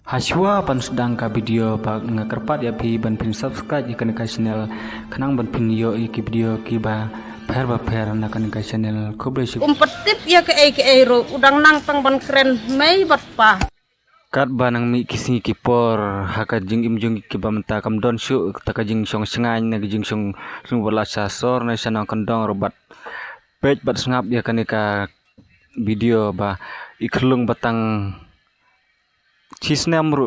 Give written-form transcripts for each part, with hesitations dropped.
Haswa pan sedang ka video bag ngakerpat ya bi ban pin subscribe ikan ka channel kanang ban pin yo iki video ki ba per na kan ka channel ko ble su Umpetip ya ke ro udang nang tang ban keren mai bat pa kat banang mi kisi ki por haka jing im jung ki ba menta kam don su ta ka jing song sengai na jing song wala sa sor na sanang kandong robat page bat ngap ya kan ka video ba ikhlung batang Cisnam ru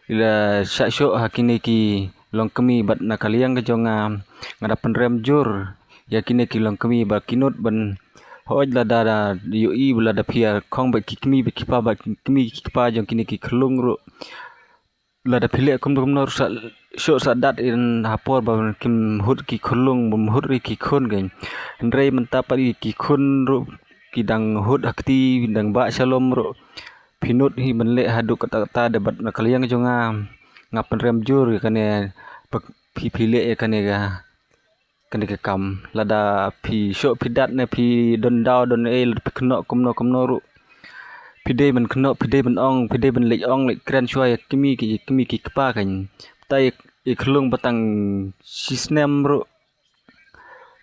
ila syasyo hakine ki long kemi bat nakaliang ke jonga ngada penrem jur yakine ki long kemi ba kinut ban hoj la da yoi bula da pia khong ba ki kemi ba kipa ba kemi kipa jong kine ki khlung ru la da phile kum nor sa syo sa dat in hapor ba kim hut ki khlung bum hut ri ki khun gen ndrei menta pari ki khun ru ki dang hut akti dang ba shalom ru pinut hi menle haduk kata-kata debat nakaliang jonga ngapen rem jur kane pile kane ga kane ke kam lada pi syok pidat ne pi don daw don pi kno kumno ru pide men kno pide men ong pide men lek ong lek kren choi kimi ki kpa kan tai ikhlung batang sisnem ru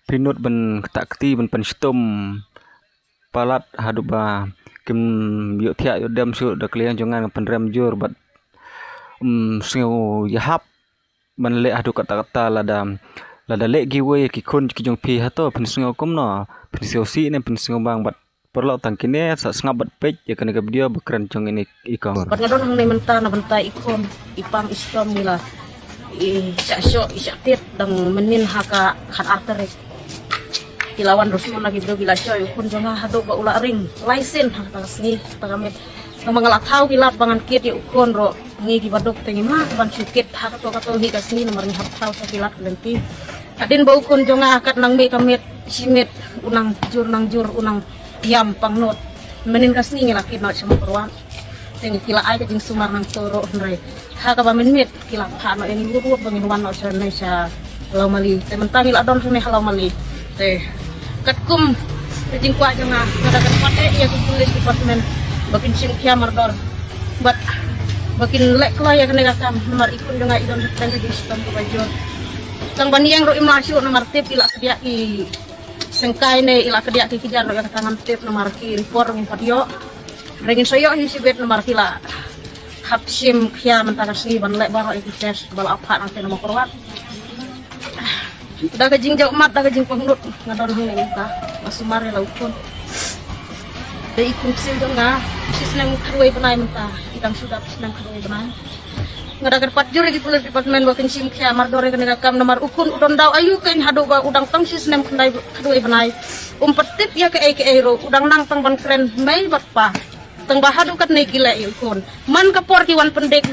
pinut ben takti ben penstum palat haduba kim yo thia yo dem su da kliang jongan penrem jur bat singo yahap man le adu kata-kata lada le giwe ki kun ki jong pi hato pin singo komno pin si ne pin singo bang bat perlo tangkine sa sngabat page ya kan video bekran jong ini ikong bat ngadon hang menta na benta ikon ipang istom mila syasyo isyatit dang menin haka khat artere Kilawan Rasul lagi bro bila coy pun jangan hadok ba ula ring laisen hatas ni tagamet mangalat tahu kilat bangan kit ya ukon ro ngi ki badok tengi mah ban sikit hak to kato hi kasni nomor ni tahu sa kilat lenti adin ba ukon jonga akat nang me kamet simit unang jur unang yam pangnot menin kasni ngilakit na sama perwan tengi kila ai ka jing sumar nang toro ndre haka ba menit kila phano ini buru bangin wan no sa halau mali tementang ila don sune halau mali teh katkum jing kwa janga kada pate ya tulis departemen bakin simkia mardor bat bakin lek kla ya kena kam nomor ikun janga idon tang di sistem bajor tang baniang ro imlasyu nomor tip ila kedia ki sengkai ne ila kedia ki kijar ro tangan tip nomor ki report ngin padio rengin soyo hi sibet nomor kila hapsim kia mentakasni ban lek baro ikites bal apa nanti nomor korwat udah kajing jauh mat dah kajing pengnut ngadon hang minta masumare laukun de ikun sil donga sisnang kharwai banai minta idang sudah sisnang kharwai banai ngada kerpat jur di pulis departemen bakin sim kya mardore kene kam nomor ukun udon daw ayu kain hadu ba udang tang sisnam kharwai banai umpetip ya ke ro udang nang tang ban keren mai bat pa tang bahadu kat nei kila ikun man kapor kiwan pendek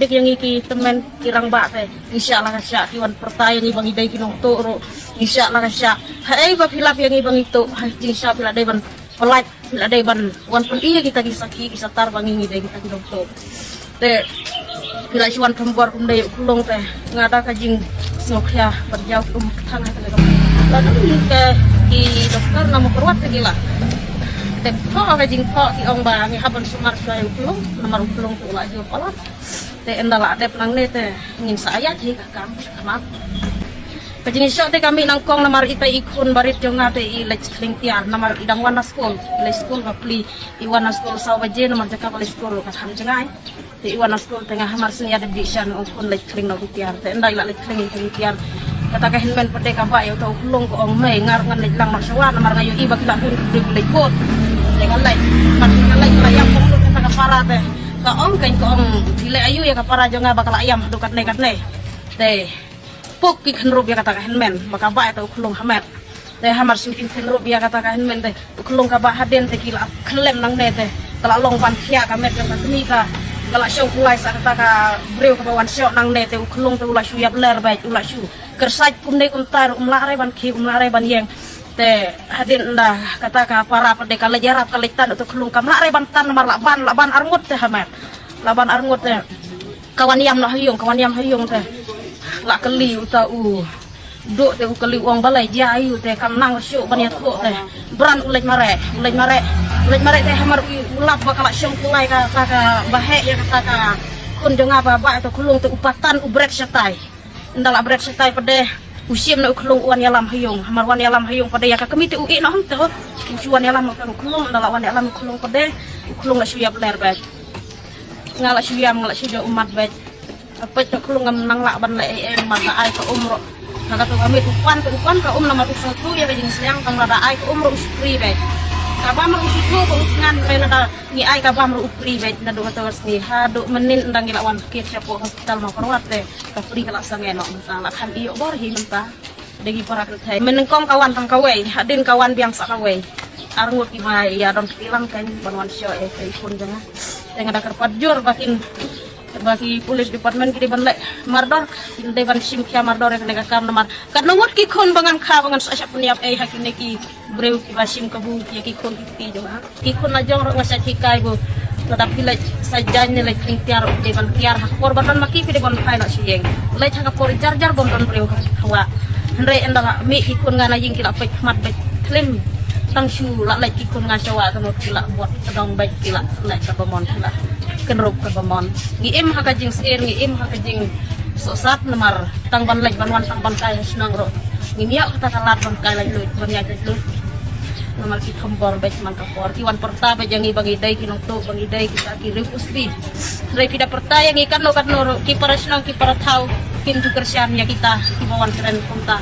yang iki temen kirang ba teh insyaallah kasya kiwan pertaya ni bang idai kinong to ro insyaallah kasya hai ba hilap yang ibang itu insya Allah dai ban pelat bila dai ban wan pun iya kita kisaki isatar bang idai kita kinong to teh bila siwan kembor kundai kulong teh ngada kajing snokya berjauh tanah teh lalu ke di dokter nama perwat gila Tepko kajing ko ki ong ba ngi haban sumar saya ukulung nomor ukulung tu ulah jo pola te endala adep nang ne te ngin saya ji kakam kamat kajing iso te kami nangkong nomor ita ikun barit jonga te i lech kling tiar nomor idang wana school le school bapli i wana school sawaje nomor jaka le school ka ham jengai te i wana school tengah hamar sini ada bisan ukun lech kling no tiar te endai la lech kling tiar kata kahinmen pede ka ba yo to ukulung ko ong mai ngar ngan lech lang marsawa nomor ngayo i bakila pun de kot dengan lain, ayam pemulung kata kapara teh, kaong kain kaong dile ayu ya kapara jonga bakal ayam dukat ne, teh, puk ki kenrub ya kata kahenmen, baka ba atau kulung hamet, teh hamar sukin kenrub ya kata kahenmen teh, kulung kaba haden teh kila kelem nang ne teh, kalau long pan kia kamet yang katemi ka, kalau show kulai saat kata ka breu kabawan show nang ne teh, kulung teh ulah shu ya beler baik ulah shu, kersai kunde untar umlare ban yang te hadin dah kata ka para pendeka lejarap kalitan untuk kelung kam lare bantan nomor laban arngut teh hamet laban arngut teh kawan yam hayung teh la keli uta duk teh keli uang balai jayu teh kam nang syuk baniat ko teh beran ulej mare Ulit marik teh hamar ulap bakal syong kulai ka bahe ya kata ka kun jong apa ba atau kulung tu upatan ubrek setai. Ndala brek setai pade usim na kulung wan yalam hayung hamar wan yalam hayung pade ya ka kemiti ui no hangto. Usuan yalam ka kulung ndala wan yalam kulung pade kulung na suya beler ba. Ngala suya umat ba. Apa itu kulung nang lak ban le mata ai ka umro. Kata tu kami tuan ka nama tu satu ya kajing siang kang rada ai ka umro uspri ba. Kabam ususu ko ngan rena ni ai kabam upri bet na do katos ni hadu menin ndang ilawan kit siapo hospital no korwat te ka pri kala sangeno mentang la kan iyo bor hi menta degi para kertai menengkong kawan tang kawe hadin kawan biang sak kawe arngut ki ba ya don tilang kan banwan syo kai pun janga dengan ada kerpajur bagi polis departemen kiri ban le mardor inde ban sim kya mardor yang nega kam namar kad nomor ki kon bangan kha bangan sa puniap hakine ki breu ki basim kabu ki kon ki jong ki kon na jong ro ngasa cikai bu tetapi le sajanya le tiar de ban tiar hakor ban maki ki de ban khai no siyeng le chaka por jar bon don breu hawa hre enda mi ki kon ngana ying ki la pek mat bet klim tang shu la le ki kon ngasawa kamo ki la buat kedong bet ki la le ka bomon ki la kenrup ke bamon ngiem hakajing sir ngiem hakajing sosat namar tang ban lek banwan tang ban kai senang ro ngimia kata kalat ban kai lek lut ban ya lut namar ki kompor bet man kapor ki wan perta be jangi bagi dai ki nongto bagi dai kita ki usbi rei pida perta yang ikan no ki para senang ki para tau kin tu kersian ya kita ki bawan keren konta